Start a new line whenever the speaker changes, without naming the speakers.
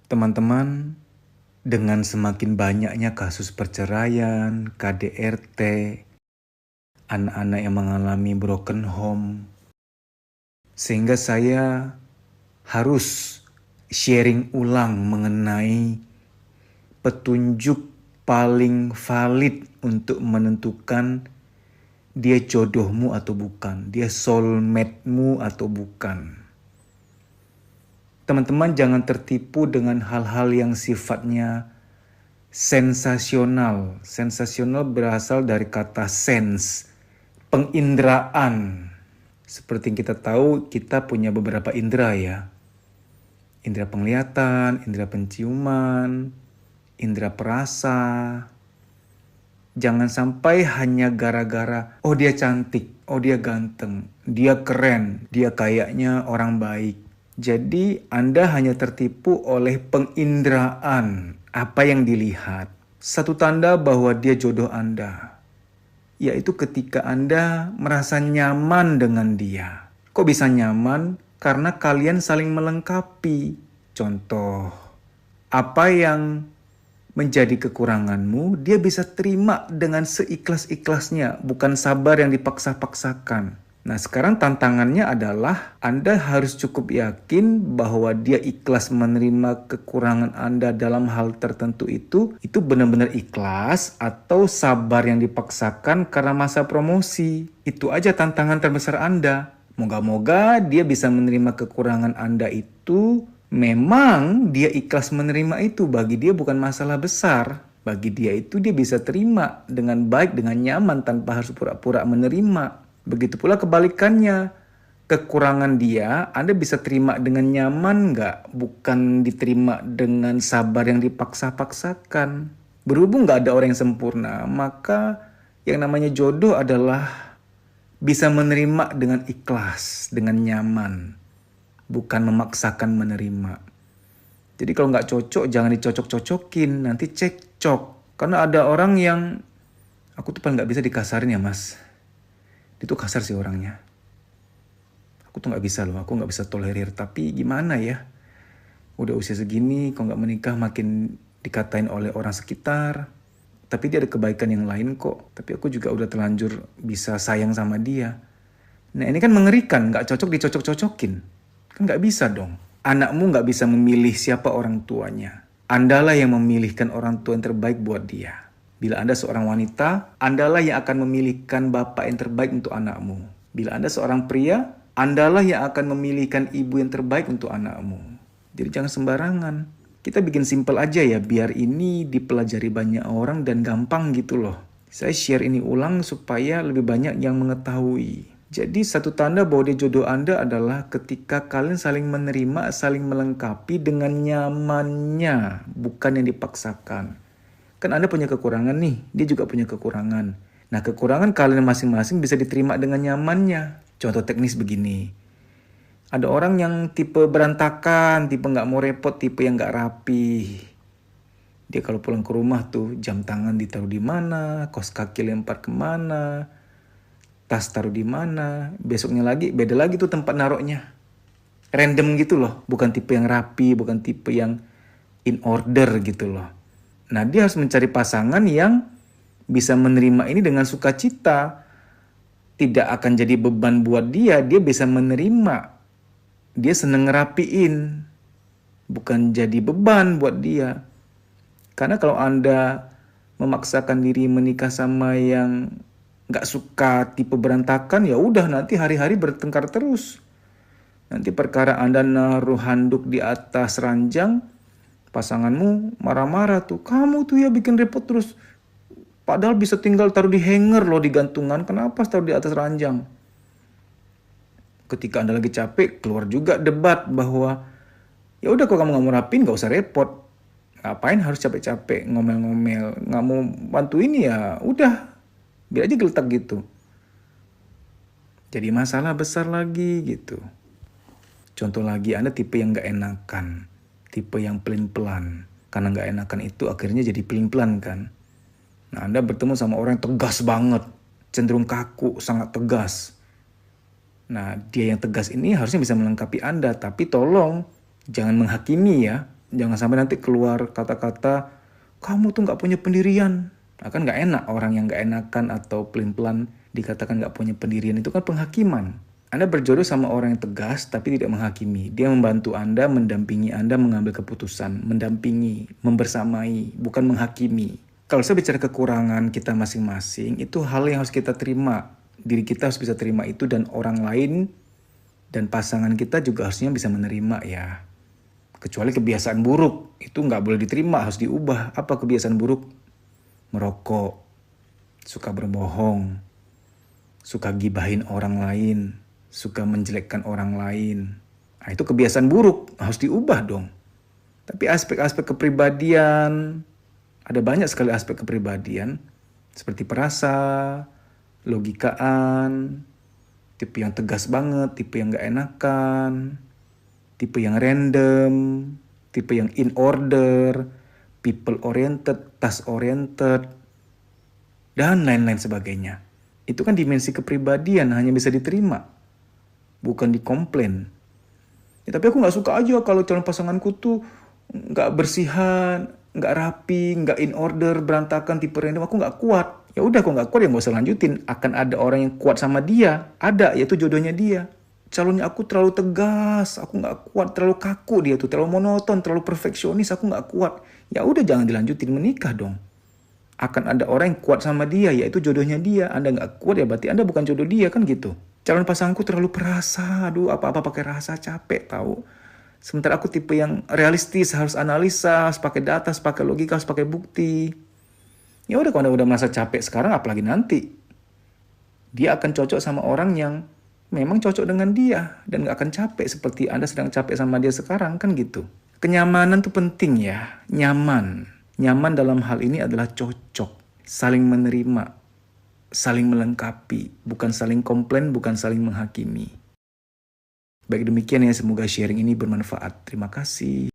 Teman-teman, dengan semakin banyaknya kasus perceraian, KDRT, anak-anak yang mengalami broken home, sehingga saya harus sharing ulang mengenai petunjuk paling valid untuk menentukan dia jodohmu atau bukan, dia soulmate-mu atau bukan. Teman-teman jangan tertipu dengan hal-hal yang sifatnya sensasional. Sensasional berasal dari kata sense, penginderaan. Seperti yang kita tahu, kita punya beberapa indera ya. Indera penglihatan, indera penciuman, indera perasa. Jangan sampai hanya gara-gara, oh dia cantik, oh dia ganteng, dia keren, dia kayaknya orang baik. Jadi Anda hanya tertipu oleh penginderaan apa yang dilihat. Satu tanda bahwa dia jodoh Anda, yaitu ketika Anda merasa nyaman dengan dia. Kok bisa nyaman? Karena kalian saling melengkapi. Contoh, apa yang menjadi kekuranganmu, dia bisa terima dengan seikhlas-ikhlasnya, bukan sabar yang dipaksa-paksakan. Nah, sekarang tantangannya adalah Anda harus cukup yakin bahwa dia ikhlas menerima kekurangan Anda dalam hal tertentu itu benar-benar ikhlas atau sabar yang dipaksakan karena masa promosi. Itu aja tantangan terbesar Anda. Moga-moga dia bisa menerima kekurangan Anda itu, memang dia ikhlas menerima itu, bagi dia bukan masalah besar. Bagi dia itu dia bisa terima dengan baik, dengan nyaman tanpa harus pura-pura menerima. Begitu pula kebalikannya, kekurangan dia Anda bisa terima dengan nyaman nggak? Bukan diterima dengan sabar yang dipaksa-paksakan. Berhubung nggak ada orang yang sempurna, maka yang namanya jodoh adalah bisa menerima dengan ikhlas, dengan nyaman, bukan memaksakan menerima. Jadi kalau nggak cocok, jangan dicocok-cocokin, nanti cekcok. Karena ada orang yang, aku tuh paling nggak bisa dikasarin ya mas. Dia tuh kasar sih orangnya. Aku tuh nggak bisa loh, aku nggak bisa tolerir. Tapi gimana ya? Udah usia segini, kok nggak menikah makin dikatain oleh orang sekitar. Tapi dia ada kebaikan yang lain kok. Tapi aku juga udah terlanjur bisa sayang sama dia. Nah ini kan mengerikan, nggak cocok dicocok-cocokin. Kan nggak bisa dong. Anakmu nggak bisa memilih siapa orang tuanya. Andalah yang memilihkan orang tua yang terbaik buat dia. Bila Anda seorang wanita, Andalah yang akan memilihkan bapak yang terbaik untuk anakmu. Bila Anda seorang pria, Andalah yang akan memilihkan ibu yang terbaik untuk anakmu. Jadi jangan sembarangan. Kita bikin simple aja ya, biar ini dipelajari banyak orang dan gampang gitu loh. Saya share ini ulang supaya lebih banyak yang mengetahui. Jadi satu tanda bahwa dia jodoh Anda adalah ketika kalian saling menerima, saling melengkapi dengan nyamannya, bukan yang dipaksakan. Kan Anda punya kekurangan nih, dia juga punya kekurangan. Nah kekurangan kalian masing-masing bisa diterima dengan nyamannya. Contoh teknis begini. Ada orang yang tipe berantakan, tipe nggak mau repot, tipe yang nggak rapi. Dia kalau pulang ke rumah tuh jam tangan ditaruh di mana, kaos kaki lempar kemana, tas taruh di mana. Besoknya lagi beda lagi tuh tempat naruhnya. Random gitu loh, bukan tipe yang rapi, bukan tipe yang in order gitu loh. Nah dia harus mencari pasangan yang bisa menerima ini dengan sukacita. Tidak akan jadi beban buat dia, dia bisa menerima. Dia seneng ngerapiin, bukan jadi beban buat dia. Karena kalau Anda memaksakan diri menikah sama yang gak suka tipe berantakan, ya udah nanti hari-hari bertengkar terus. Nanti perkara Anda naruh handuk di atas ranjang, pasanganmu marah-marah tuh. Kamu tuh ya bikin repot terus. Padahal bisa tinggal taruh di hanger loh, di gantungan. Kenapa taruh di atas ranjang? Ketika Anda lagi capek, keluar juga debat bahwa ya udah kalau kamu nggak mau rapin, nggak usah repot. Ngapain harus capek-capek ngomel-ngomel? Nggak mau bantuin ya udah, biar aja geletak gitu. Jadi masalah besar lagi gitu. Contoh lagi, Anda tipe yang nggak enakan, tipe yang pelin-pelan. Karena nggak enakan itu akhirnya jadi pelin-pelan kan. Nah Anda bertemu sama orang yang tegas banget, cenderung kaku, sangat tegas. Nah dia yang tegas ini harusnya bisa melengkapi Anda, tapi tolong jangan menghakimi ya. Jangan sampai nanti keluar kata-kata, kamu tuh nggak punya pendirian. Nah, kan nggak enak orang yang nggak enakan atau pelin-pelan dikatakan nggak punya pendirian, itu kan penghakiman. Anda berjodoh sama orang yang tegas tapi tidak menghakimi. Dia membantu Anda, mendampingi Anda mengambil keputusan, mendampingi, membersamai, bukan menghakimi. Kalau saya bicara kekurangan kita masing-masing, itu hal yang harus kita terima. Diri kita harus bisa terima itu, dan orang lain dan pasangan kita juga harusnya bisa menerima ya. Kecuali kebiasaan buruk, itu nggak boleh diterima, harus diubah. Apa kebiasaan buruk? Merokok, suka berbohong, suka gibahin orang lain, suka menjelekkan orang lain. Nah, itu kebiasaan buruk, harus diubah dong. Tapi aspek-aspek kepribadian, ada banyak sekali aspek kepribadian, seperti perasa, logikaan, tipe yang tegas banget, tipe yang gak enakan, tipe yang random, tipe yang in order, people oriented, task oriented, dan lain-lain sebagainya. Itu kan dimensi kepribadian, hanya bisa diterima, bukan dikomplain. Ya, tapi aku gak suka aja kalau calon pasanganku tuh gak bersihan, gak rapi, gak in order, berantakan, tipe random. Aku gak kuat. Ya udah, kalau gak kuat ya gak usah lanjutin. Akan ada orang yang kuat sama dia. Ada, yaitu jodohnya dia. Calonnya aku terlalu tegas, aku gak kuat, terlalu kaku dia tuh, terlalu monoton, terlalu perfeksionis, aku gak kuat. Ya udah, jangan dilanjutin, menikah dong. Akan ada orang yang kuat sama dia, yaitu jodohnya dia. Anda gak kuat ya berarti Anda bukan jodoh dia, kan gitu. Calon pasanganku terlalu perasa, aduh apa-apa pakai rasa, capek tahu. Sementara aku tipe yang realistis, harus analisa, harus pakai data, harus pakai logika, harus pakai bukti. Ya udah, kalau Anda udah merasa capek sekarang, apalagi nanti. Dia akan cocok sama orang yang memang cocok dengan dia dan gak akan capek seperti Anda sedang capek sama dia sekarang, kan gitu. Kenyamanan tuh penting ya, nyaman. Nyaman dalam hal ini adalah cocok, saling menerima, saling melengkapi, bukan saling komplain, bukan saling menghakimi. Baik, demikian ya, semoga sharing ini bermanfaat. Terima kasih.